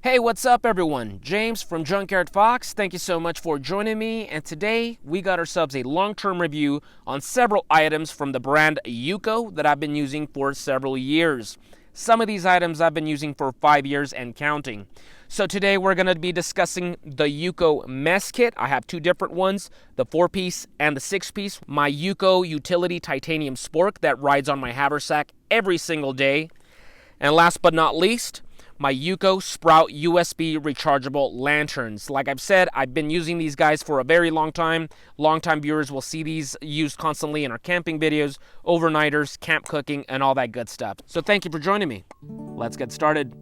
Hey, what's up everyone? James from Junkyard Fox. Thank you so much for joining me. And today we got ourselves a long-term review on several items from the brand Yuko that I've been using for several years. Some of these items I've been using for 5 years and counting. So today we're going to be discussing the Yuko mess kit. I have two different ones, the 4-piece and the 6-piece. My Yuko utility titanium spork that rides on my haversack every single day. And last but not least, my Yuko Sprout USB rechargeable lanterns. Like I've said, I've been using these guys for a very long time. Longtime viewers will see these used constantly in our camping videos, overnighters, camp cooking, and all that good stuff. So thank you for joining me. Let's get started.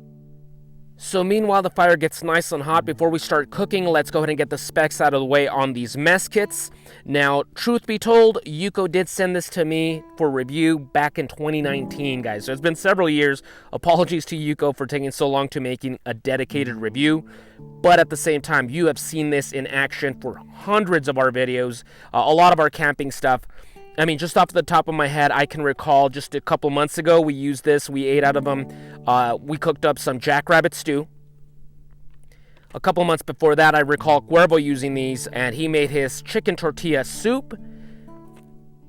So meanwhile the fire gets nice and hot, before we start cooking, let's go ahead and get the specs out of the way on these mess kits. Now, truth be told, Yuko did send this to me for review back in 2019, guys. So it's been several years. Apologies to Yuko for taking so long to making a dedicated review. But at the same time, you have seen this in action for hundreds of our videos, a lot of our camping stuff. I mean, just off the top of my head, I can recall just a couple months ago, we used this, we ate out of them. We cooked up some jackrabbit stew. A couple months before that, I recall Cuervo using these, and he made his chicken tortilla soup.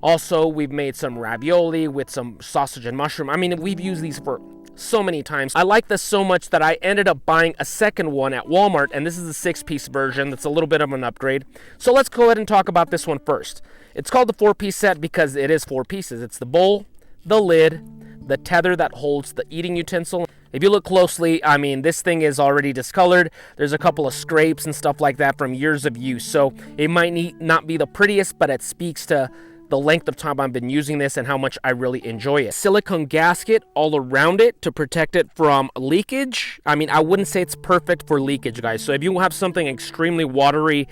Also, we've made some ravioli with some sausage and mushroom. I mean, we've used these for so many times. I like this so much that I ended up buying a second one at Walmart, and this is the 6-piece version. That's a little bit of an upgrade. So let's go ahead and talk about this one first. It's called the 4-piece set because it is 4 pieces. It's the bowl, the lid, the tether that holds the eating utensil. If you look closely, I mean, this thing is already discolored. There's a couple of scrapes and stuff like that from years of use. So it might not be the prettiest, but it speaks to the length of time I've been using this and how much I really enjoy it. Silicone gasket all around it to protect it from leakage. I mean, I wouldn't say it's perfect for leakage, guys. So if you have something extremely watery,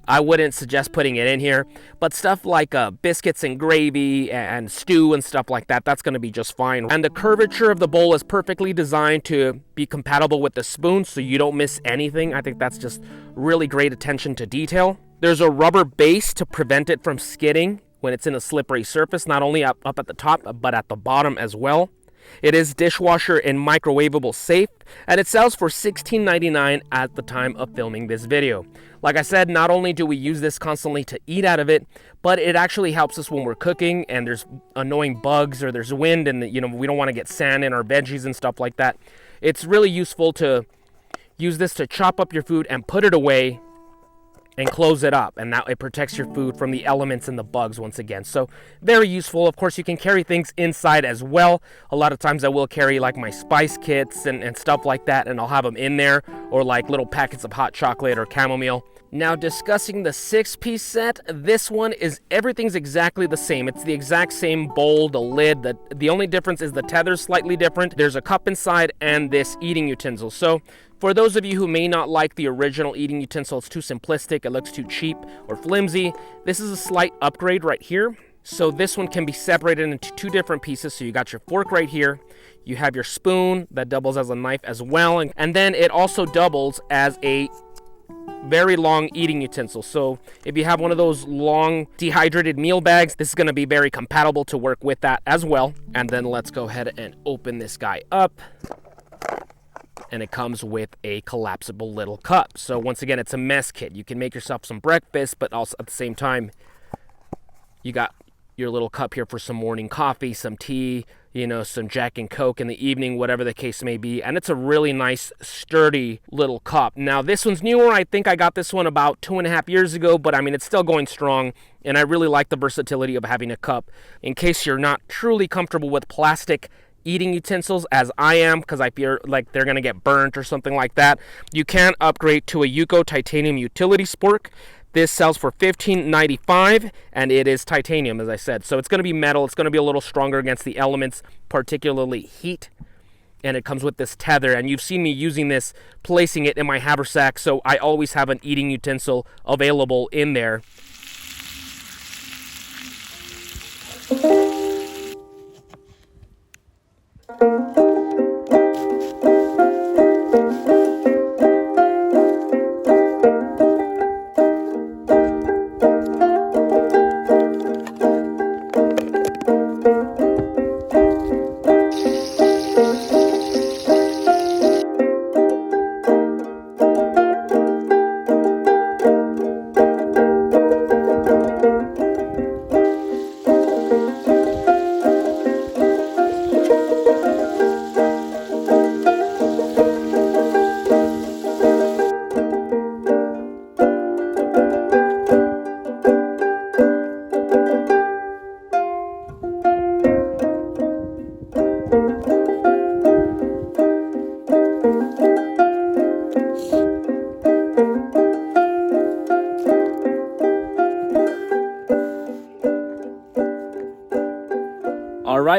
I wouldn't suggest putting it in here. But stuff like biscuits and gravy and stew and stuff like that, that's going to be just fine. And the curvature of the bowl is perfectly designed to be compatible with the spoon, so you don't miss anything. I think that's just really great attention to detail. There's a rubber base to prevent it from skidding when it's in a slippery surface, not only up at the top, but at the bottom as well. It is dishwasher and microwavable safe, and it sells for $16.99 at the time of filming this video. Like I said, not only do we use this constantly to eat out of it, but it actually helps us when we're cooking and there's annoying bugs or there's wind and we don't want to get sand in our veggies and stuff like that. It's really useful to use this to chop up your food and put it away and close it up, and now it protects your food from the elements and the bugs once again. So very useful. Of course, you can carry things inside as well. A lot of times I will carry like my spice kits and stuff like that, and I'll have them in there, or like little packets of hot chocolate or chamomile. Now, discussing the 6-piece set, this one is everything's exactly the same. It's the exact same bowl, the lid. The only difference is the tether's slightly different. There's a cup inside and this eating utensil. So for those of you who may not like the original eating utensil, it's too simplistic, it looks too cheap or flimsy, this is a slight upgrade right here. So this one can be separated into 2 different pieces. So you got your fork right here, you have your spoon that doubles as a knife as well, and then it also doubles as a very long eating utensil. So if you have one of those long dehydrated meal bags, this is going to be very compatible to work with that as well. And then let's go ahead and open this guy up. And it comes with a collapsible little cup. So once again, it's a mess kit. You can make yourself some breakfast, but also at the same time, you got your little cup here for some morning coffee, some tea, some Jack and Coke in the evening, whatever the case may be. And it's a really nice, sturdy little cup. Now, this one's newer. I think I got this one about 2.5 years ago, but I mean, it's still going strong. And I really like the versatility of having a cup. In case you're not truly comfortable with plastic eating utensils, as I am, because I fear like they're going to get burnt or something like that, you can upgrade to a Yuko titanium utility spork. This sells for $15.95, and it is titanium, as I said. So it's going to be metal. It's going to be a little stronger against the elements, particularly heat. And it comes with this tether, and you've seen me using this, placing it in my haversack, so I always have an eating utensil available in there.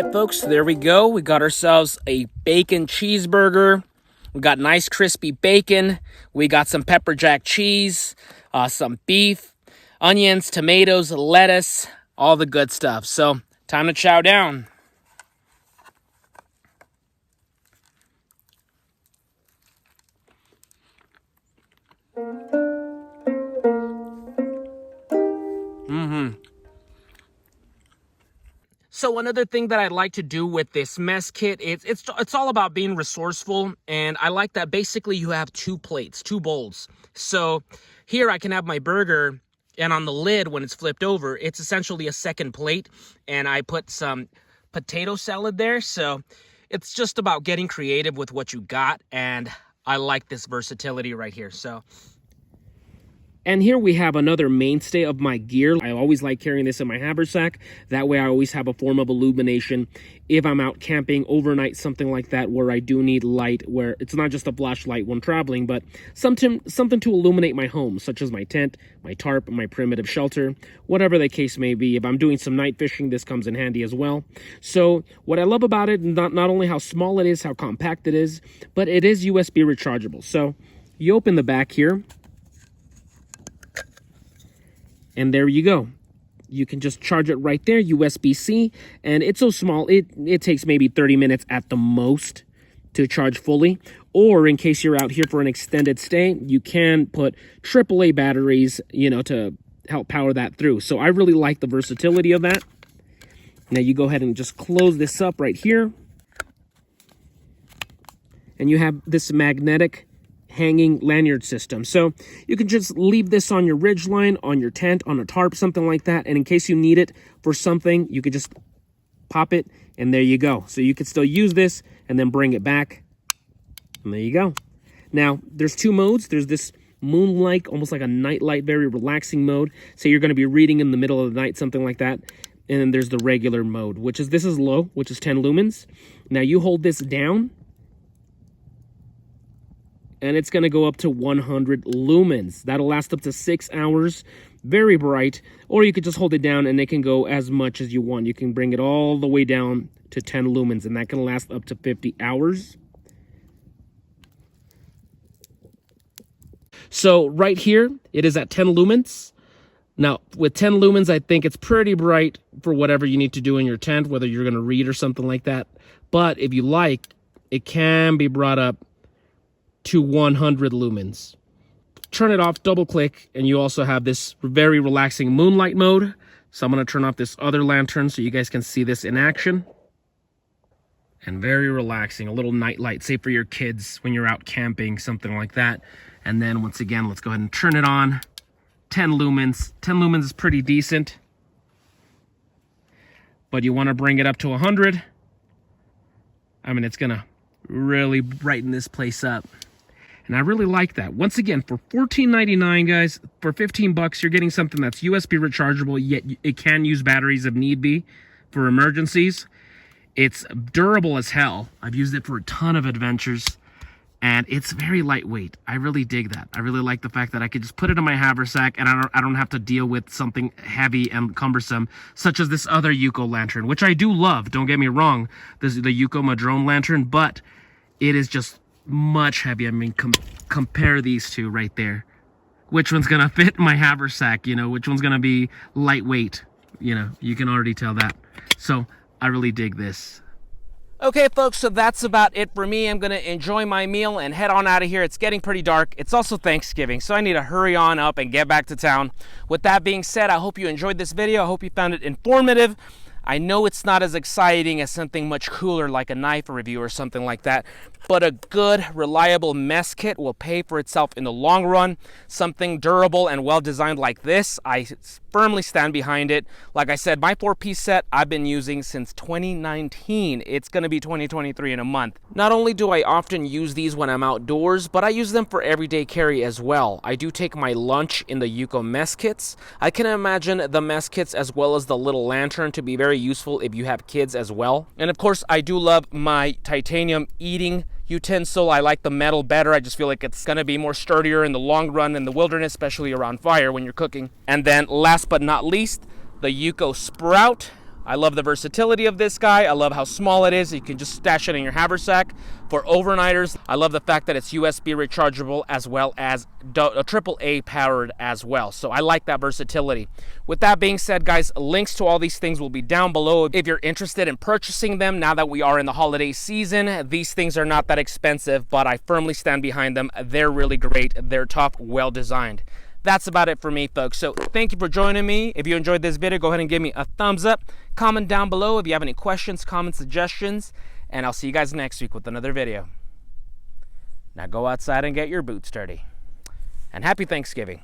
right, folks, there we go. We got ourselves a bacon cheeseburger. We got nice crispy bacon. We got some pepper jack cheese, some beef, onions, tomatoes, lettuce, all the good stuff. So, time to chow down. So another thing that I like to do with this mess kit, it's all about being resourceful, and I like that basically you have two plates, two bowls. So here I can have my burger, and on the lid when it's flipped over, it's essentially a second plate, and I put some potato salad there. So it's just about getting creative with what you got, and I like this versatility right here. And here we have another mainstay of my gear. I always like carrying this in my haversack. That way I always have a form of illumination if I'm out camping overnight, something like that, where I do need light, where it's not just a flashlight when traveling, but something to illuminate my home, such as my tent, my tarp, my primitive shelter, whatever the case may be. If I'm doing some night fishing, this comes in handy as well. So what I love about it, not only how small it is, how compact it is, but it is USB rechargeable. So you open the back here, and there you go. You can just charge it right there, USB-C, and it's so small, it takes maybe 30 minutes at the most to charge fully. Or in case you're out here for an extended stay, you can put AAA batteries, to help power that through. So I really like the versatility of that. Now you go ahead and just close this up right here. And you have this magnetic hanging lanyard system. So you can just leave this on your ridge line, on your tent, on a tarp, something like that. And in case you need it for something, you could just pop it and there you go. So you could still use this and then bring it back. And there you go. Now there's two modes. There's this moonlight, almost like a nightlight, very relaxing mode. Say you're going to be reading in the middle of the night, something like that. And then there's the regular mode, this is low, which is 10 lumens. Now you hold this down, and it's going to go up to 100 lumens. That'll last up to 6 hours. Very bright. Or you could just hold it down and it can go as much as you want. You can bring it all the way down to 10 lumens, and that can last up to 50 hours. So right here, it is at 10 lumens. Now, with 10 lumens, I think it's pretty bright for whatever you need to do in your tent, whether you're going to read or something like that. But if you like, it can be brought up to 100 lumens. Turn it off, double click, and you also have this very relaxing moonlight mode. So I'm going to turn off this other lantern so you guys can see this in action. And very relaxing, a little night light, say for your kids when you're out camping, something like that. And then once again, let's go ahead and turn it on. 10 lumens. 10 lumens is pretty decent. But you want to bring it up to 100. I mean, it's going to really brighten this place up. And I really like that. Once again, for $14.99, guys, for 15 bucks, you're getting something that's USB rechargeable, yet it can use batteries if need be for emergencies. It's durable as hell. I've used it for a ton of adventures, and it's very lightweight. I really dig that. I really like the fact that I could just put it in my haversack, and I don't have to deal with something heavy and cumbersome, such as this other Yuko lantern, which I do love. Don't get me wrong. This is the Yuko Madrone lantern, but it is just much heavy. I mean, compare these two right there. Which one's gonna fit my haversack? Which one's gonna be lightweight? You can already tell that. So I really dig this. Okay, folks, so that's about it for me. I'm gonna enjoy my meal and head on out of here. It's getting pretty dark. It's also Thanksgiving, so I need to hurry on up and get back to town. With that being said, I hope you enjoyed this video. I hope you found it informative. I know it's not as exciting as something much cooler like a knife review or something like that, but a good, reliable mess kit will pay for itself in the long run. Something durable and well-designed like this, I firmly stand behind it. Like I said, my 4-piece set I've been using since 2019. It's going to be 2023 in a month. Not only do I often use these when I'm outdoors, but I use them for everyday carry as well. I do take my lunch in the Yuko mess kits. I can imagine the mess kits as well as the little lantern to be very useful if you have kids as well. And of course, I do love my titanium eating utensil. I like the metal better. I just feel like it's going to be more sturdier in the long run in the wilderness, especially around fire when you're cooking. And then last but not least, the Yuko sprout I love the versatility of this guy. I love how small it is. You can just stash it in your haversack. For overnighters, I love the fact that it's USB rechargeable as well as AAA powered as well. So I like that versatility. With that being said, guys, links to all these things will be down below if you're interested in purchasing them. Now that we are in the holiday season, these things are not that expensive, but I firmly stand behind them. They're really great. They're tough, well designed. That's about it for me, folks. So thank you for joining me. If you enjoyed this video, go ahead and give me a thumbs up. Comment down below if you have any questions, comments, suggestions, and I'll see you guys next week with another video. Now go outside and get your boots dirty. And happy Thanksgiving.